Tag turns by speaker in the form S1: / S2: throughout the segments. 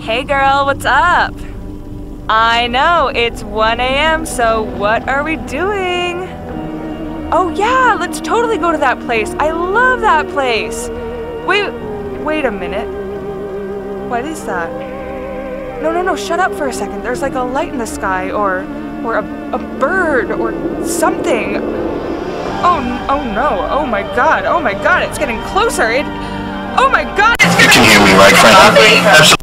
S1: Hey girl, what's up? I know, it's 1 a.m., so what are we doing? Oh yeah, let's totally go to that place. I love that place. Wait a minute. What is that? No, shut up for a second. There's like a light in the sky, or a bird, or something. Oh no, oh my god, it's getting closer. Oh my god, it's getting...
S2: You can hear me, right, Frankie?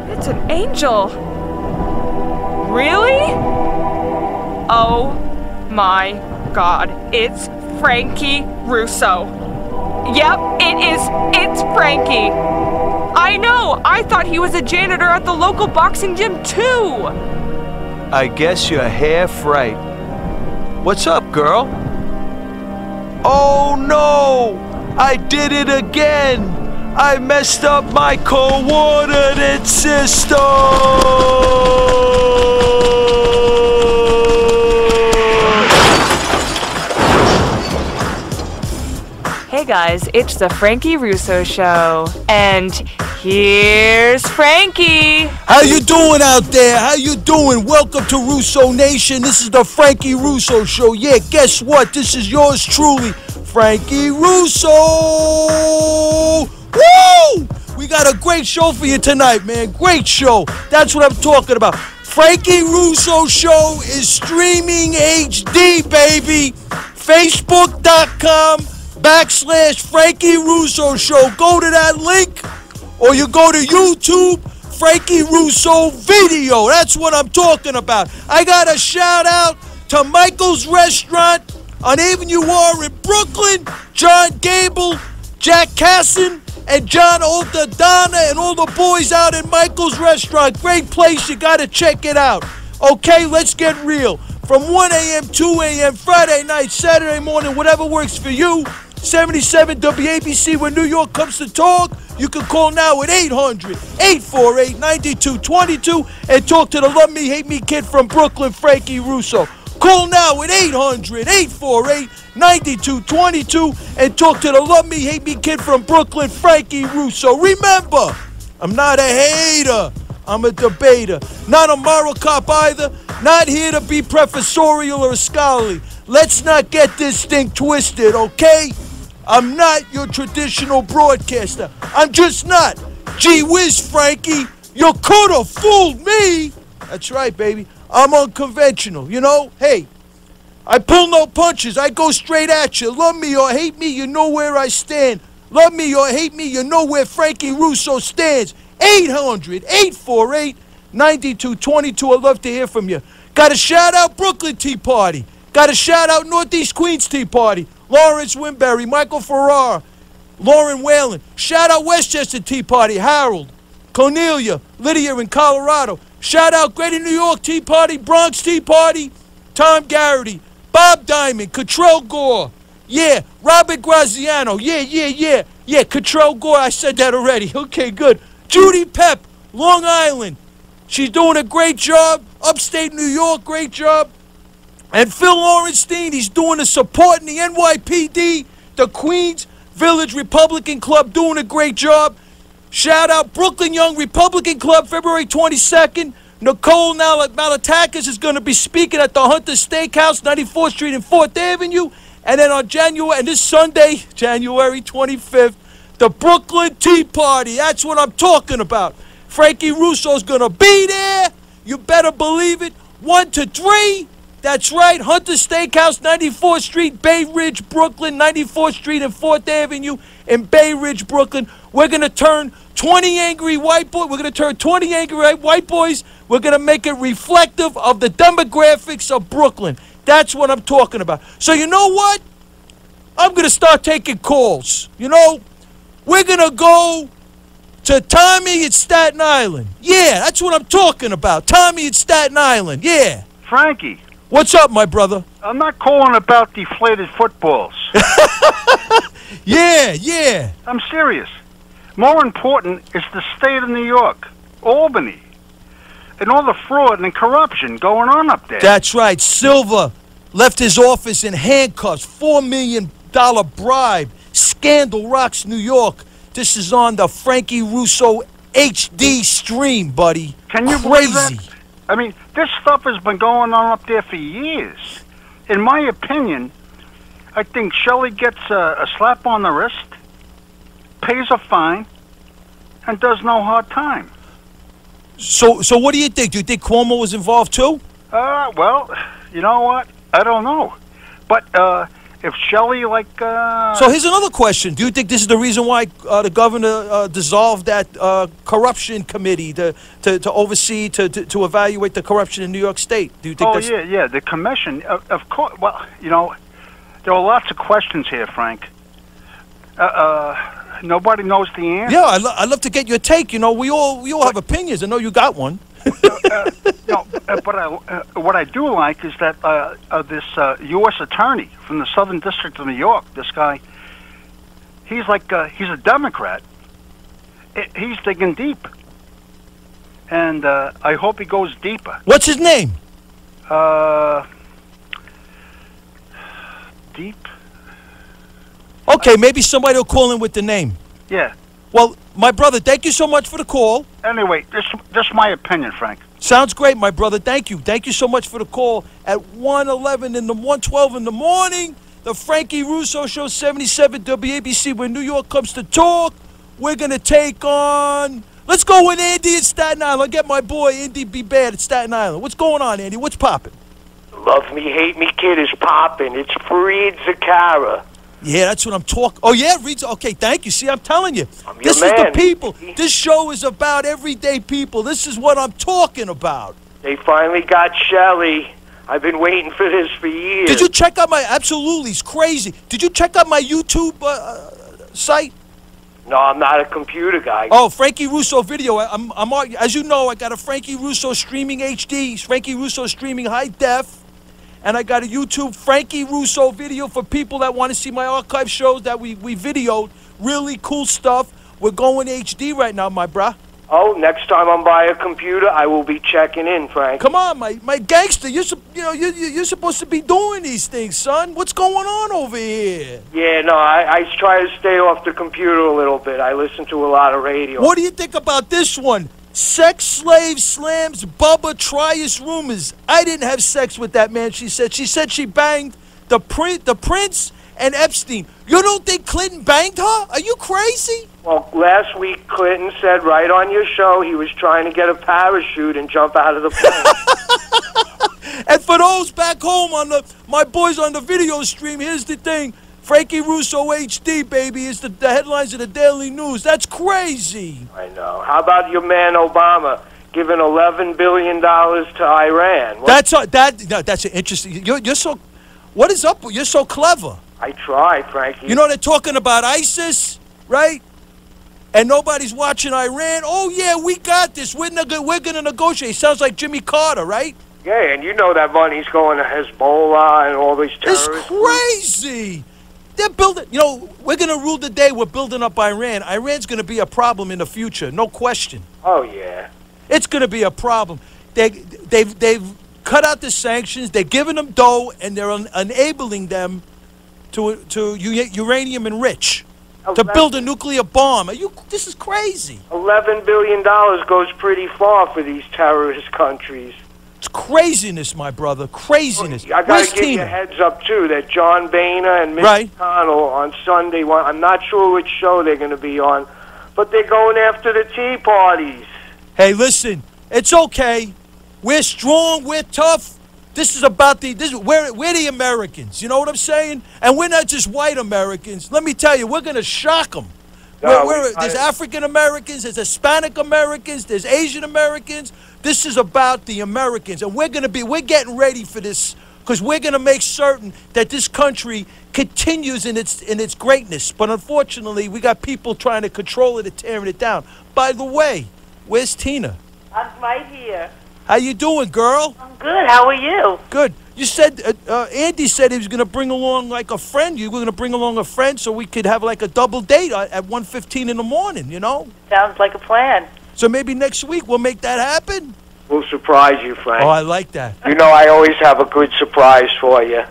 S1: It's an angel. Really? Oh my god, it's Frankie Russo. Yep, it's Frankie. I know, I thought he was a janitor at the local boxing gym too.
S3: I guess you're half right. What's up, girl? Oh no! I did it again! I messed up my coordinate system!
S1: Hey guys, it's the Frankie Russo Show, and here's Frankie!
S3: How you doing out there? How you doing? Welcome to Russo Nation. This is the Frankie Russo Show. Yeah, guess what? This is yours truly, Frankie Russo! Woo! We got a great show for you tonight, man. Great show. That's what I'm talking about. Frankie Russo Show is streaming HD, baby. Facebook.com/Frankie Russo Show. Go to that link, or you go to YouTube, Frankie Russo Video. That's what I'm talking about. I got a shout out to Michael's Restaurant on Avenue R in Brooklyn. John Gable, Jack Casson, and John Oldadonna, and all the boys out in Michael's Restaurant. Great place. You got to check it out. Okay, let's get real. From 1 a.m., 2 a.m., Friday night, Saturday morning, whatever works for you. 77 WABC, when New York comes to talk. You can call now at 800-848-9222 and talk to the Love Me, Hate Me kid from Brooklyn, Frankie Russo. Call now at 800-848-9222 and talk to the Love Me, Hate Me kid from Brooklyn, Frankie Russo. Remember, I'm not a hater. I'm a debater. Not a moral cop either. Not here to be professorial or scholarly. Let's not get this thing twisted, okay? I'm not your traditional broadcaster. I'm just not. Gee whiz, Frankie. You could have fooled me. That's right, baby. I'm unconventional, you know? Hey, I pull no punches. I go straight at you. Love me or hate me, you know where I stand. Love me or hate me, you know where Frankie Russo stands. 800-848-9222. I'd love to hear from you. Got to shout out Brooklyn Tea Party. Got to shout out Northeast Queens Tea Party. Lawrence Winberry, Michael Farrar, Lauren Whalen. Shout out Westchester Tea Party. Harold, Cornelia, Lydia in Colorado. Shout out Greater New York Tea Party, Bronx Tea Party, Tom Garrity, Bob Diamond, Cottrell Gore. Yeah, Robert Graziano. Yeah. Cottrell Gore, I said that already. Okay, good. Judy Pep, Long Island. She's doing a great job. Upstate New York, great job. And Phil Orenstein, he's doing the support in the NYPD, the Queens Village Republican Club, doing a great job. Shout out Brooklyn Young Republican Club, February 22nd. Nicole Malatakis is going to be speaking at the Hunter Steakhouse, 94th Street and 4th Avenue. And then on this Sunday, January 25th, the Brooklyn Tea Party. That's what I'm talking about. Frankie Russo's going to be there. You better believe it. 1 to 3. That's right. Hunter Steakhouse, 94th Street, Bay Ridge, Brooklyn, 94th Street and 4th Avenue in Bay Ridge, Brooklyn. We're going to turn 20 angry white boys. We're going to turn 20 angry white boys. We're going to make it reflective of the demographics of Brooklyn. That's what I'm talking about. So you know what? I'm going to start taking calls. You know, we're going to go to Tommy at Staten Island. Yeah, that's what I'm talking about. Tommy at Staten Island. Yeah.
S4: Frankie.
S3: What's up, my brother?
S4: I'm not calling about deflated footballs.
S3: Yeah.
S4: I'm serious. More important is the state of New York, Albany, and all the fraud and corruption going on up there.
S3: That's right. Silver left his office in handcuffs, $4 million bribe, scandal rocks New York. This is on the Frankie Russo HD stream, buddy.
S4: Can you believe that? I mean, this stuff has been going on up there for years. In my opinion, I think Shelley gets a slap on the wrist, pays a fine, and does no hard time.
S3: So what do you think? Do you think Cuomo was involved too?
S4: Well, you know what? I don't know. But if Shelley,
S3: So here's another question. Do you think this is the reason why the governor dissolved that corruption committee to oversee, to evaluate the corruption in New York State? Do you think that's...
S4: yeah, the commission, of course. Well, you know, there are lots of questions here, Frank. Nobody knows the answer.
S3: Yeah, I'd love to get your take. You know, we all have opinions. I know you got one.
S4: But what I do like is that this U.S. attorney from the Southern District of New York, this guy, he's a Democrat. He's digging deep, and I hope he goes deeper.
S3: What's his name?
S4: Deep.
S3: Okay, maybe somebody will call in with the name.
S4: Yeah.
S3: Well, my brother, thank you so much for the call.
S4: Anyway, just my opinion, Frank.
S3: Sounds great, my brother. Thank you. Thank you so much for the call at 1:12 in the morning. The Frankie Russo Show, 77 WABC, where New York comes to talk. We're going to take on... Let's go with Andy in Staten Island. I'll get my boy, Andy B. Bad at Staten Island. What's going on, Andy? What's popping?
S5: Love Me, Hate Me Kid is popping. It's Fareed Zakara.
S3: Yeah, that's what I'm talking. Oh, yeah, Reed's. Okay, thank you. See, I'm telling you. This
S5: man.
S3: is the people. This show is about everyday people. This is what I'm talking about.
S5: They finally got Shelley. I've been waiting for this for years.
S3: Did you check out my... Absolutely, it's crazy. Did you check out my YouTube site?
S5: No, I'm not a computer guy.
S3: Oh, Frankie Russo video. I'm as you know, I got a Frankie Russo streaming HD, Frankie Russo streaming high def. And I got a YouTube Frankie Russo video for people that want to see my archive shows that we videoed. Really cool stuff. We're going HD right now, my brah.
S5: Oh, next time I'm by a computer, I will be checking in, Frank.
S3: Come on, my gangster. You're supposed to be doing these things, son. What's going on over here?
S5: Yeah, no, I try to stay off the computer a little bit. I listen to a lot of radio.
S3: What do you think about this one? Sex slave slams Bubba Trias rumors. I didn't have sex with that man, she said. She said she banged the Prince and Epstein. You don't think Clinton banged her? Are you crazy?
S5: Well, last week Clinton said right on your show he was trying to get a parachute and jump out of the plane.
S3: And for those back home my boys on the video stream, here's the thing. Frankie Russo HD, baby, is the headlines of the Daily News. That's crazy.
S5: I know. How about your man Obama giving $11 billion to Iran?
S3: That's an interesting... You're so... What is up? You're so clever.
S5: I try, Frankie.
S3: You know, they're talking about ISIS, right? And nobody's watching Iran. Oh, yeah, we got this. We're going to negotiate. Sounds like Jimmy Carter, right?
S5: Yeah, and you know that money's going to Hezbollah and all these terrorists.
S3: It's crazy. They're building, you know, we're going to rule the day. We're building up Iran. Iran's going to be a problem in the future, no question.
S5: Oh, yeah.
S3: It's going to be a problem. They've cut out the sanctions. They're giving them dough, and they're enabling them to uranium enrich, to build a nuclear bomb. This is crazy.
S5: $11 billion goes pretty far for these terrorist countries.
S3: It's craziness, my brother. Craziness.
S5: I got to give you a heads up, too, that John Boehner and Mitch McConnell on Sunday, I'm not sure which show they're going to be on, but they're going after the Tea Parties.
S3: Hey, listen, it's okay. We're strong. We're tough. This is about we're the Americans. You know what I'm saying? And we're not just white Americans. Let me tell you, we're going to shock them. There's African Americans, there's Hispanic Americans, there's Asian Americans. This is about the Americans, and we're getting ready for this because we're going to make certain that this country continues in its greatness. But unfortunately, we got people trying to control it and tearing it down. By the way, where's Tina?
S6: I'm right here.
S3: How you doing, girl?
S6: I'm good. How are you?
S3: Good. You said, Andy said he was going to bring along like a friend. You were going to bring along a friend so we could have like a double date at 1:15 in the morning, you know?
S6: Sounds like a plan.
S3: So maybe next week we'll make that happen?
S5: We'll surprise you, Frank.
S3: Oh, I like that.
S5: You know I always have a good surprise for you.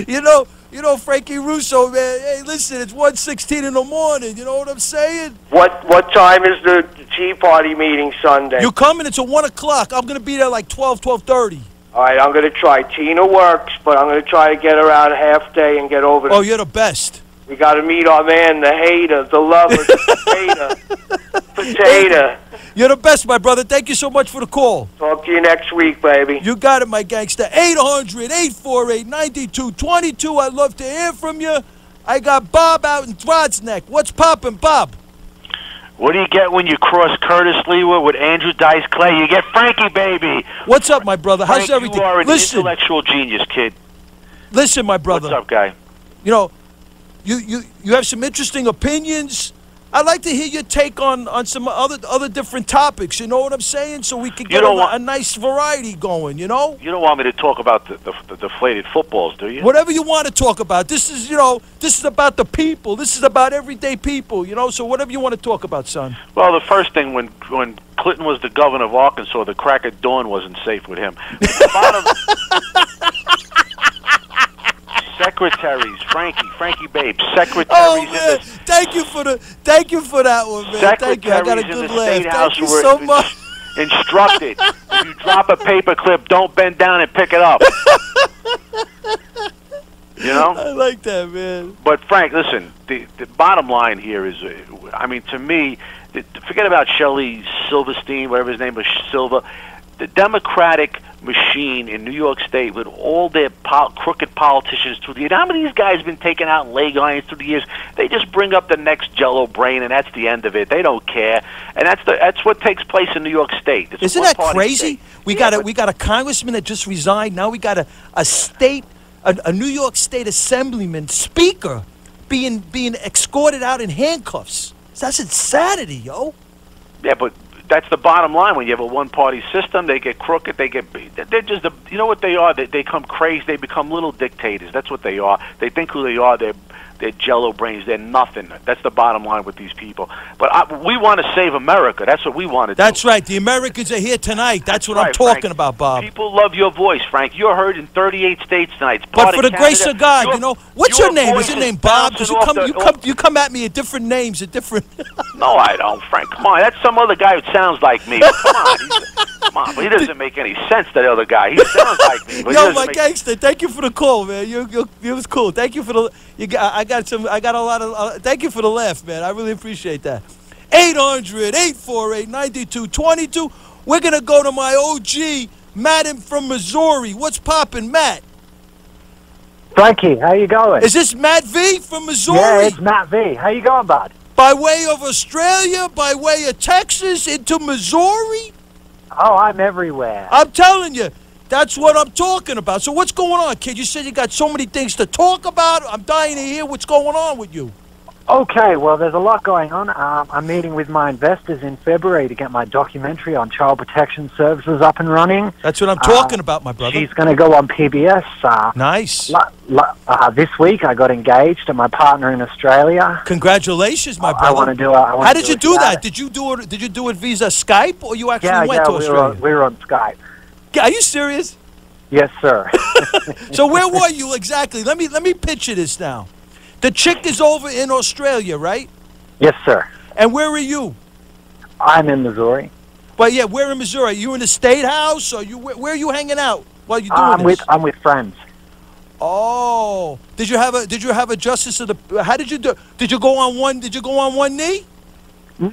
S3: You know, You know, Frankie Russo, man. Hey, listen, it's 1:16 in the morning. You know what I'm saying?
S5: What time is the Tea Party meeting Sunday?
S3: You coming? It's at 1 o'clock. I'm going to be there like 12:30.
S5: All right, I'm going to try. Tina works, but I'm going to try to get her out a half day and get over.
S3: Oh, you're the best.
S5: We got to meet our man, the hater, the lover, the potato.
S3: You're the best, my brother. Thank you so much for the call.
S5: Talk to you next week, baby.
S3: You got it, my gangster. 800-848-9222. I'd love to hear from you. I got Bob out in Thrott's Neck. What's poppin', Bob?
S7: What do you get when you cross Curtis Lewa with Andrew Dice Clay? You get Frankie, baby.
S3: What's up, my brother? How's
S7: Frank,
S3: everything?
S7: You are an
S3: Listen,
S7: intellectual genius, kid.
S3: Listen, my brother.
S7: What's up, guy?
S3: You know, you have some interesting opinions. I'd like to hear your take on some other different topics. You know what I'm saying? So we can get a nice variety going. You know.
S7: You don't want me to talk about the deflated footballs, do you?
S3: Whatever you want to talk about. This is this is about the people. This is about everyday people. You know. So whatever you want to talk about, son.
S7: Well, the first thing when Clinton was the governor of Arkansas, the crack at dawn wasn't safe with him. Secretaries, Frankie Babe, secretaries.
S3: Oh man, thank you for that one, man. Thank you. I got a good laugh. Thank you so much.
S7: Instructed, if you drop a paper clip, don't bend down and pick it up. You know?
S3: I like that, man.
S7: But Frank, listen, the bottom line here is, I mean, to me, forget about Shelley Silverstein, whatever his name was, Silva. The Democratic machine in New York State, with all their crooked politicians through the years, how many of these guys have been taken out in leg irons through the years? They just bring up the next Jello brain, and that's the end of it. They don't care, and that's what takes place in New York State. It's
S3: Isn't that crazy? We got a congressman that just resigned. Now we got a New York State assemblyman speaker being escorted out in handcuffs. That's insanity, yo.
S7: Yeah, but that's the bottom line. When you have a one-party system, they get crooked. They're just you know what they are? They become crazy. They become little dictators. That's what they are. They think who they are. They're Jello brains. They're nothing. That's the bottom line with these people. But we want to save America. That's what we want to do.
S3: That's right. The Americans are here tonight. That's what I'm talking about, Bob.
S7: People love your voice, Frank. You're heard in 38 states tonight.
S3: But for the grace of God, you know, what's your name? Is your name Bob? Because you come at me at different names, at different.
S7: No, I don't, Frank. Come on, that's some other guy who sounds like me. Come on, but he doesn't make any sense. That other guy, he sounds like me. But
S3: yo, my gangster, thank you for the call, man. It was cool. Thank you for the. I got a lot of. Thank you for the laugh, man. I really appreciate that. 800-848-9222. We're gonna go to my OG Matt from Missouri. What's poppin', Matt?
S8: Frankie, how you going?
S3: Is this Matt V from Missouri?
S8: Yeah, it's Matt V. How you going, bud?
S3: By way of Australia, by way of Texas, into Missouri?
S8: Oh, I'm everywhere.
S3: I'm telling you, that's what I'm talking about. So what's going on, kid? You said you got so many things to talk about. I'm dying to hear what's going on with you.
S8: Okay, well, there's a lot going on. I'm meeting with my investors in February to get my documentary on child protection services up and running.
S3: That's what I'm talking about, my brother.
S8: She's going to go on PBS.
S3: Nice.
S8: This week I got engaged to my partner in Australia.
S3: Congratulations, my brother.
S8: I want to do
S3: How did you do that? Did you do it via Skype, or you actually went to Australia?
S8: We were on Skype.
S3: Are you serious?
S8: Yes, sir.
S3: So where were you exactly? Let me picture this now. The chick is over in Australia, right?
S8: Yes, sir.
S3: And where are you?
S8: I'm in Missouri.
S3: Well, yeah, where in Missouri? Are you in the State House, or where are you hanging out while you're doing this?
S8: I'm with friends.
S3: Oh, did you have a justice of the? How did you do? Did you go on one? Did you go on one knee?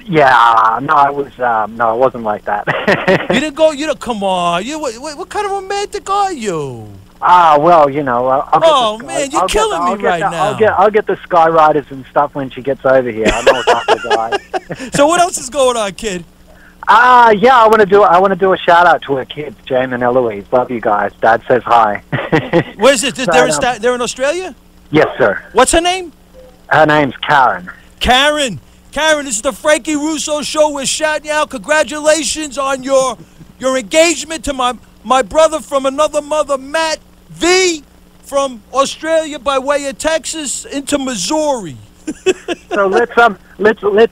S8: Yeah, no, I wasn't like that.
S3: You didn't go. You don't. Come on. What kind of romantic are you?
S8: Well, you know.
S3: Man, you're killing me right now.
S8: I'll get the Skyriders and stuff when she gets over here. I know what type of guy.
S3: So what else is going on, kid?
S8: Yeah, I want to do a shout out to her kids, Jane and Eloise. Love you guys. Dad says hi.
S3: Where's this? They're in Australia?
S8: Yes, sir.
S3: What's her name?
S8: Her name's Karen.
S3: Karen, this is the Frankie Russo Show. We're shouting you out. Congratulations on your engagement to my brother from another mother, Matt V, from Australia by way of Texas into Missouri.
S8: So let's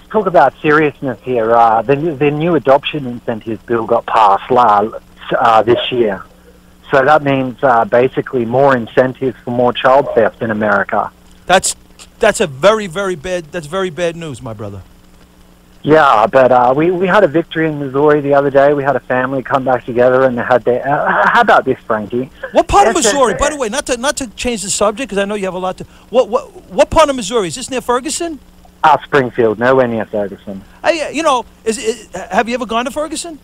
S8: talk about seriousness here. The new adoption incentives bill got passed this year. So that means basically more incentives for more child theft in America.
S3: That's a very bad news, my brother.
S8: Yeah, but we had a victory in Missouri the other day. We had a family come back together and they had their... how about this, Frankie?
S3: What part of Missouri, by the way, not to change the subject, because I know you have a lot to... What part of Missouri? Is this near Ferguson?
S8: Springfield, nowhere near Ferguson.
S3: You know, have you ever gone to Ferguson?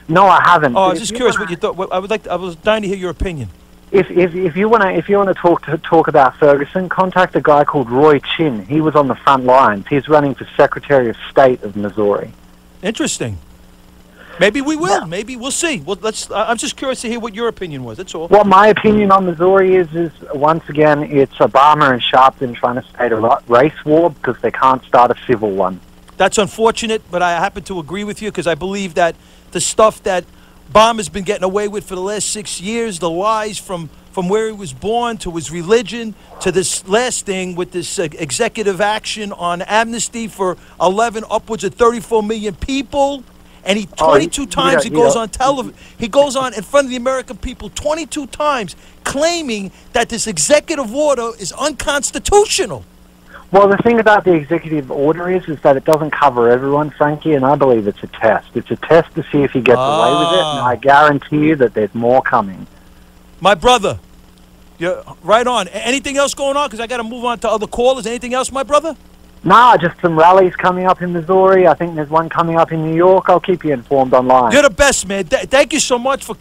S8: No, I haven't.
S3: Oh, I was just curious what you thought. I was dying to hear your opinion.
S8: If you want to talk about Ferguson, contact a guy called Roy Chin. He was on the front lines. He's running for Secretary of State of Missouri.
S3: Interesting. Maybe we will. Yeah. Maybe we'll see. Well, I'm just curious to hear what your opinion was. That's all.
S8: Well, my opinion on Missouri is once again it's Obama and Sharpton trying to start a race war because they can't start a civil one.
S3: That's unfortunate, but I happen to agree with you because I believe that the stuff that Obama's been getting away with for the last 6 years, the lies from where he was born to his religion to this last thing with this executive action on amnesty for upwards of 34 million people. And he 22 times he goes on television. He goes on in front of the American people 22 times claiming that this executive order is unconstitutional.
S8: Well, the thing about the executive order is that it doesn't cover everyone, Frankie, and I believe it's a test. It's a test to see if he gets away with it, and I guarantee you that there's more coming.
S3: My brother, you're right on. Anything else going on? Because I got to move on to other callers. Anything else, my brother?
S8: Nah, just some rallies coming up in Missouri. I think there's one coming up in New York. I'll keep you informed online.
S3: You're the best, man. Thank you so much for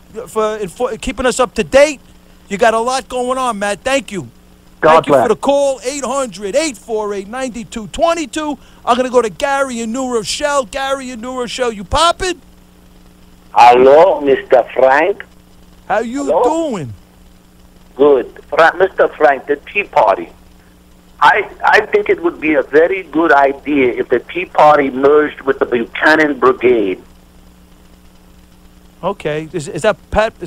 S3: keeping us up to date. You got a lot going on, man. Thank you.
S8: God bless.
S3: Thank you for the call, 800-848-9222. I'm going to go to Gary in New Rochelle. Gary in New Rochelle, you poppin'?
S9: Hello, Mr. Frank.
S3: How you doing?
S9: Good. Mr. Frank, the Tea Party. I think it would be a very good idea if the Tea Party merged with the Buchanan Brigade.
S3: Okay. Is that Pat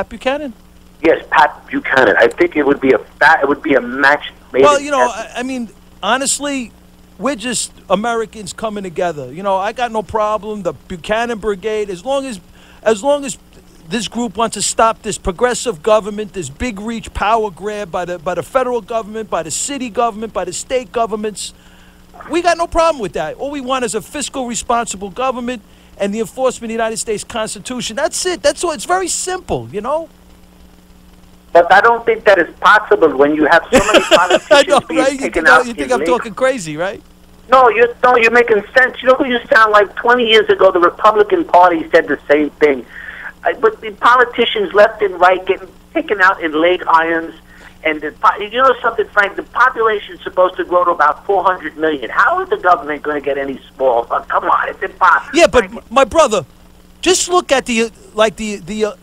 S3: Buchanan?
S9: Yes, Pat Buchanan. I think it would be a match made.
S3: Well, you know, I mean, honestly, we're just Americans coming together. You know, I got no problem. The Buchanan Brigade, as long as this group wants to stop this progressive government, this big reach power grab by the federal government, by the city government, by the state governments, we got no problem with that. All we want is a fiscal responsible government and the enforcement of the United States Constitution. That's it. That's all. It's very simple, you know.
S9: But I don't think that is possible when you have so many politicians being taken out.
S3: You think I'm talking crazy, right?
S9: No, you're making sense. You know who you sound like? 20 years ago, the Republican Party said the same thing. But the politicians left and right getting taken out in leg irons. And you know something, Frank? The population is supposed to grow to about 400 million. How is the government going to get any small? Oh, come on, it's impossible.
S3: Yeah, but my brother, just look at the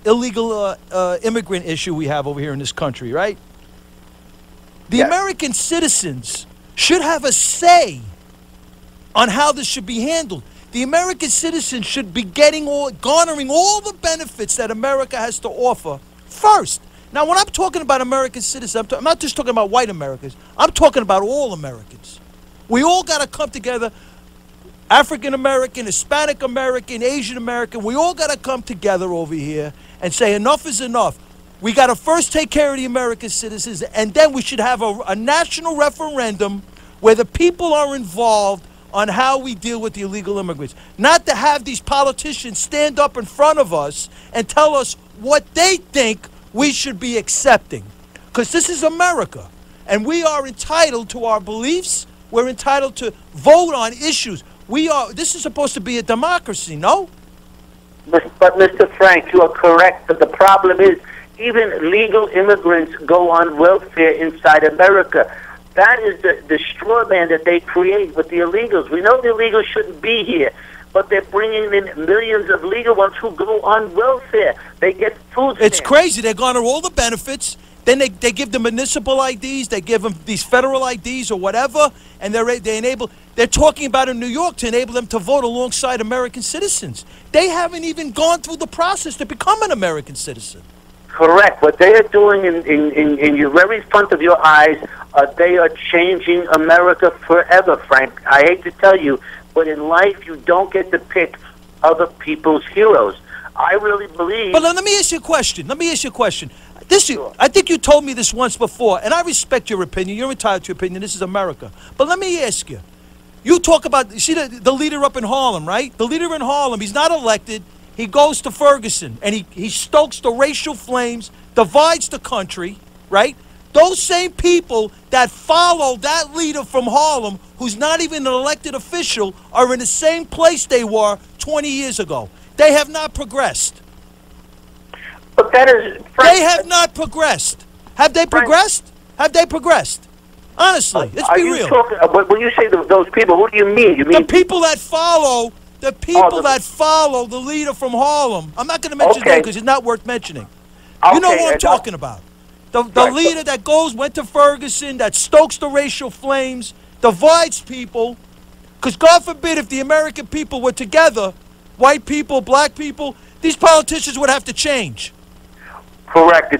S3: illegal immigrant issue we have over here in this country, right? The American citizens should have a say on how this should be handled. The American citizens should be garnering all the benefits that America has to offer first. Now, when I'm talking about American citizens, I'm not just talking about white Americans. I'm talking about all Americans. We all got to come together. African American, Hispanic American, Asian American, we all got to come together over here and say enough is enough. We got to first take care of the American citizens, and then we should have a national referendum where the people are involved on how we deal with the illegal immigrants. Not to have these politicians stand up in front of us and tell us what they think we should be accepting. Because this is America, and we are entitled to our beliefs. We're entitled to vote on issues. This is supposed to be a democracy, no?
S9: But Mr. Frank, you are correct. But the problem is, even legal immigrants go on welfare inside America. That is the straw man that they create with the illegals. We know the illegals shouldn't be here, but they're bringing in millions of legal ones who go on welfare. They get food stamps.
S3: It's crazy. They garner all the benefits. Then they give them municipal IDs. They give them these federal IDs or whatever, and they're talking about in New York to enable them to vote alongside American citizens. They haven't even gone through the process to become an American citizen.
S9: Correct. What they are doing in your very front of your eyes, they are changing America forever, Frank. I hate to tell you, but in life you don't get to pick other people's heroes. I really believe...
S3: But let me ask you a question. I think you told me this once before, and I respect your opinion. You're entitled to your opinion. This is America. But let me ask you. You talk about, you see the leader up in Harlem, right? The leader in Harlem, he's not elected. He goes to Ferguson, and he stokes the racial flames, divides the country, right? Those same people that follow that leader from Harlem, who's not even an elected official, are in the same place they were 20 years ago. They have not progressed.
S9: But that is...
S3: They have not progressed. Have they progressed? Have they progressed? Honestly, let's be real.
S9: When you say those people, who do you mean? You mean
S3: the people that follow that follow the leader from Harlem. I'm not going to mention his name because it's not worth mentioning. You know who I'm talking about. The leader that went to Ferguson, that stokes the racial flames, divides people. Because God forbid if the American people were together, white people, black people, these politicians would have to change.
S9: Correct.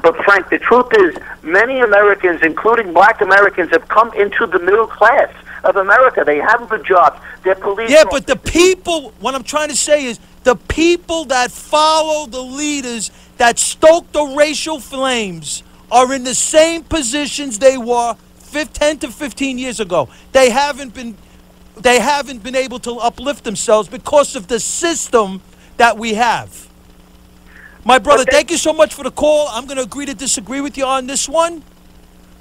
S9: But Frank, the truth is, many Americans, including black Americans, have come into the middle class of America. They have the jobs. They're police.
S3: Yeah, but the people, what I'm trying to say is, the people that follow the leaders that stoke the racial flames are in the same positions they were 10 to 15 years ago. They haven't been able to uplift themselves because of the system that we have. My brother, thank you so much for the call. I'm going to agree to disagree with you on this one.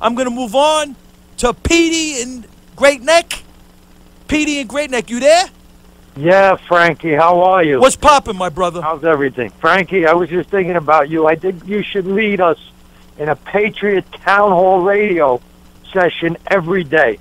S3: I'm going to move on to Petey in Great Neck. Petey in Great Neck, you there?
S10: Yeah, Frankie, how are you?
S3: What's popping, my brother?
S10: How's everything? Frankie, I was just thinking about you. I think you should lead us in a Patriot Town Hall radio session every day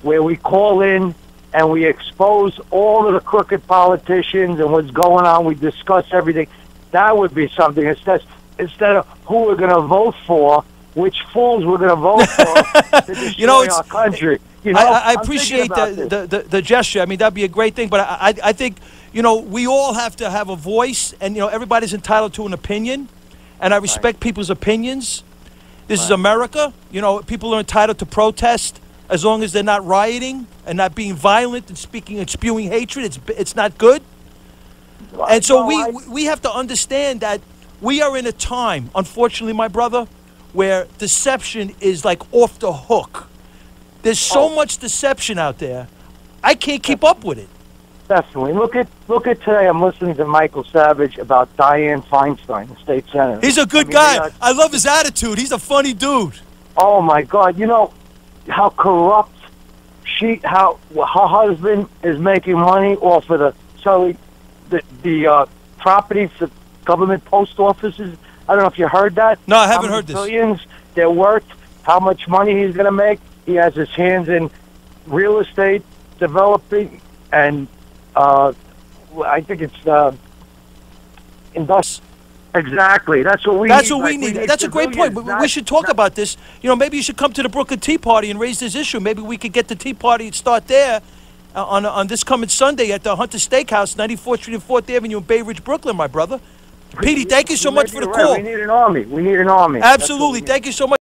S10: where we call in and we expose all of the crooked politicians and what's going on. We discuss everything. That would be something instead of who we're going to vote for, which fools we're going to vote for to destroy our country. You know,
S3: I appreciate the gesture. I mean, that'd be a great thing. But I think, we all have to have a voice, and, everybody's entitled to an opinion, and I respect people's opinions. This is America. People are entitled to protest as long as they're not rioting and not being violent and speaking and spewing hatred. It's not good. And so we have to understand that we are in a time, unfortunately, my brother, where deception is like off the hook. There's so much deception out there. I can't keep up with it.
S10: Definitely. Look at today. I'm listening to Michael Savage about Dianne Feinstein, the state senator.
S3: He's a good guy. I love his attitude. He's a funny dude.
S10: Oh my God! You know how corrupt how her husband is making money off of the property for government post offices. I don't know if you heard that.
S3: No, I haven't heard this.
S10: Billions they're worth. How much money he's going to make? He has his hands in real estate developing, and I think it's industrial. Exactly. That's what we need.
S3: That's what we need. That's a great point. We should talk about this. Maybe you should come to the Brooklyn Tea Party and raise this issue. Maybe we could get the Tea Party and start there on this coming Sunday at the Hunter Steakhouse, 94th Street and 4th Avenue in Bay Ridge, Brooklyn, my brother. Petey, thank you so much for the call.
S10: We need an army. We need an army.
S3: Absolutely. Thank you so much.